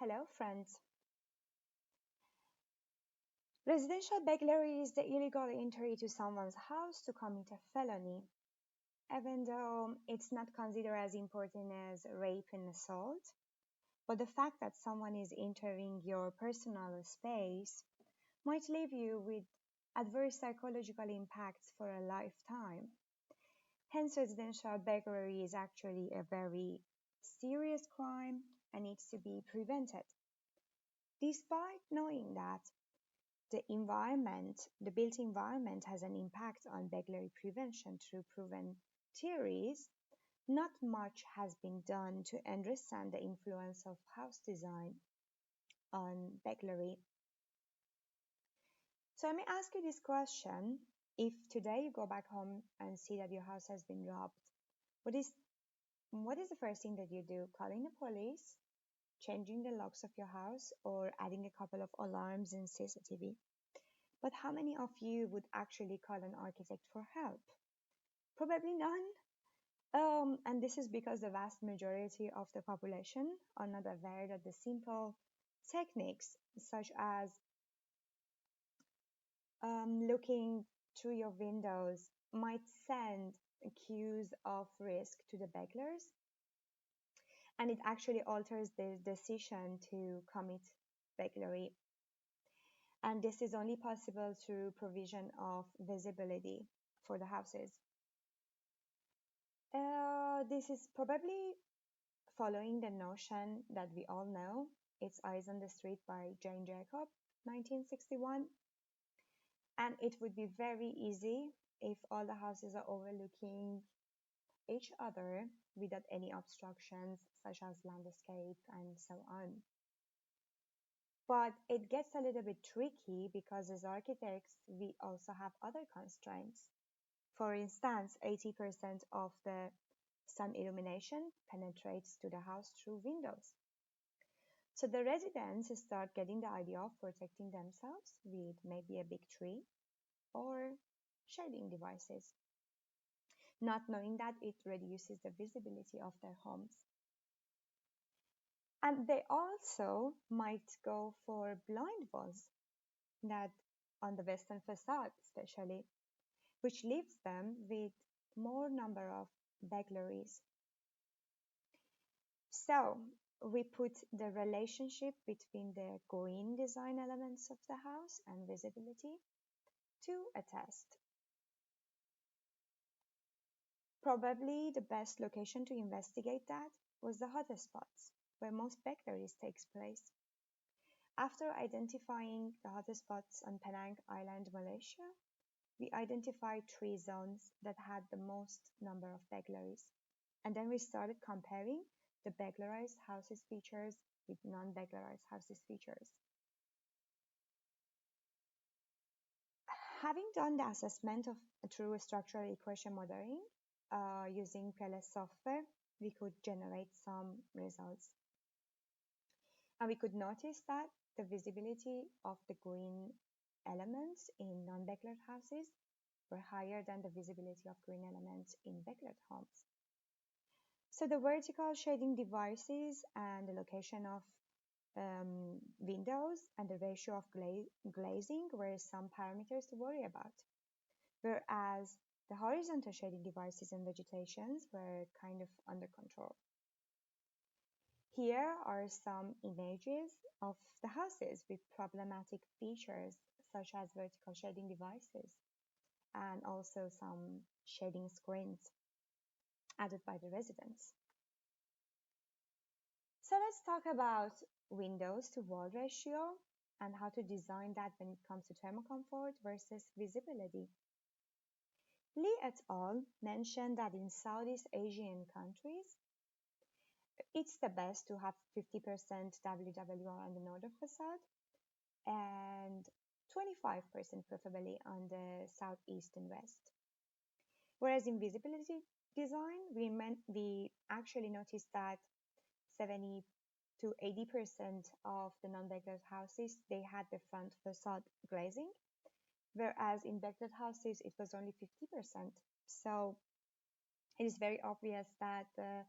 Hello, friends. Residential burglary is the illegal entry to someone's house to commit a felony. Even though it's not considered as important as rape and assault, but the fact that someone is entering your personal space might leave you with adverse psychological impacts for a lifetime. Hence, residential burglary is actually a very serious crime and needs to be prevented. Despite knowing that the built environment has an impact on burglary prevention through proven theories, not much has been done to understand the influence of house design on burglary. So let me ask you this question. If today you go back home and see that your house has been robbed, what is what is the first thing that you do? Calling the police, changing the locks of your house, or adding a couple of alarms and CCTV? But how many of you would actually call an architect for help? Probably none. And this is because the vast majority of the population are not aware that the simple techniques, such as looking through your windows, might send cues of risk to the burglars, and it actually alters the decision to commit burglary. And this is only possible through provision of visibility for the houses. This is probably following the notion that we all know, it's Eyes on the Street by Jane Jacob, 1961. And it would be very easy if all the houses are overlooking each other without any obstructions, such as landscape and so on. But it gets a little bit tricky because as architects, we also have other constraints. For instance, 80% of the sun illumination penetrates to the house through windows. So the residents start getting the idea of protecting themselves with maybe a big tree or shading devices, not knowing that it reduces the visibility of their homes. And they also might go for blind walls that on the western facade especially, which leaves them with more number of burglaries. So we put the relationship between the green design elements of the house and visibility to a test. Probably the best location to investigate that was the hottest spots where most burglaries takes place. After identifying the hottest spots on Penang Island, Malaysia, we identified three zones that had the most number of burglaries. And then we started comparing the burglarized houses features with non-burglarized houses features. Having done the assessment of through structural equation modeling using PLS software, we could generate some results. And we could notice that the visibility of the green elements in non-burglar houses were higher than the visibility of green elements in burglar homes. So the vertical shading devices and the location of windows and the ratio of glazing were some parameters to worry about, whereas the horizontal shading devices and vegetations were kind of under control. Here are some images of the houses with problematic features such as vertical shading devices and also some shading screens added by the residents. So let's talk about windows to wall ratio and how to design that when it comes to thermal comfort versus visibility. Lee et al. Mentioned that in Southeast Asian countries, it's the best to have 50% WWR on the northern facade and 25% preferably on the southeast and west. Whereas in visibility design, we actually noticed that 70 to 80% of the non-decorated houses, they had the front facade glazing, whereas in decorated houses, it was only 50%. So it is very obvious that the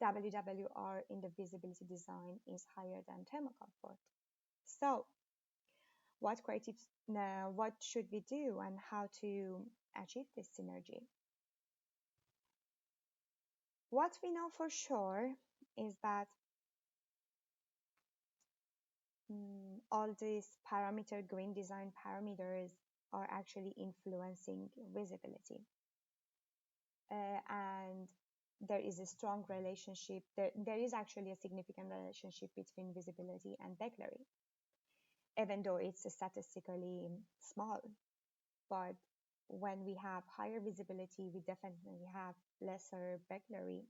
WWR in the visibility design is higher than thermal comfort. So, what should we do and how to achieve this synergy? What we know for sure is that all these green design parameters are actually influencing visibility. And there is a strong relationship, there is actually a significant relationship between visibility and backlight, even though it's statistically small. But when we have higher visibility, we definitely have lesser backlight.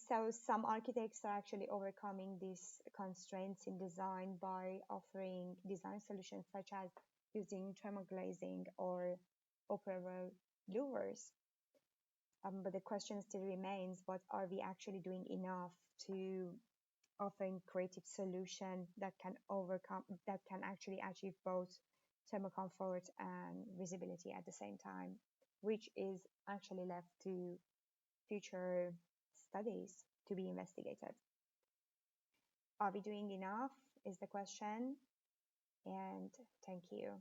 So some architects are actually overcoming these constraints in design by offering design solutions such as using thermoglazing or operable louvers. But the question still remains, what are we actually doing enough to offering creative solution that can actually achieve both thermal comfort and visibility at the same time, which is actually left to future studies to be investigated. Are we doing enough is the question, and thank you.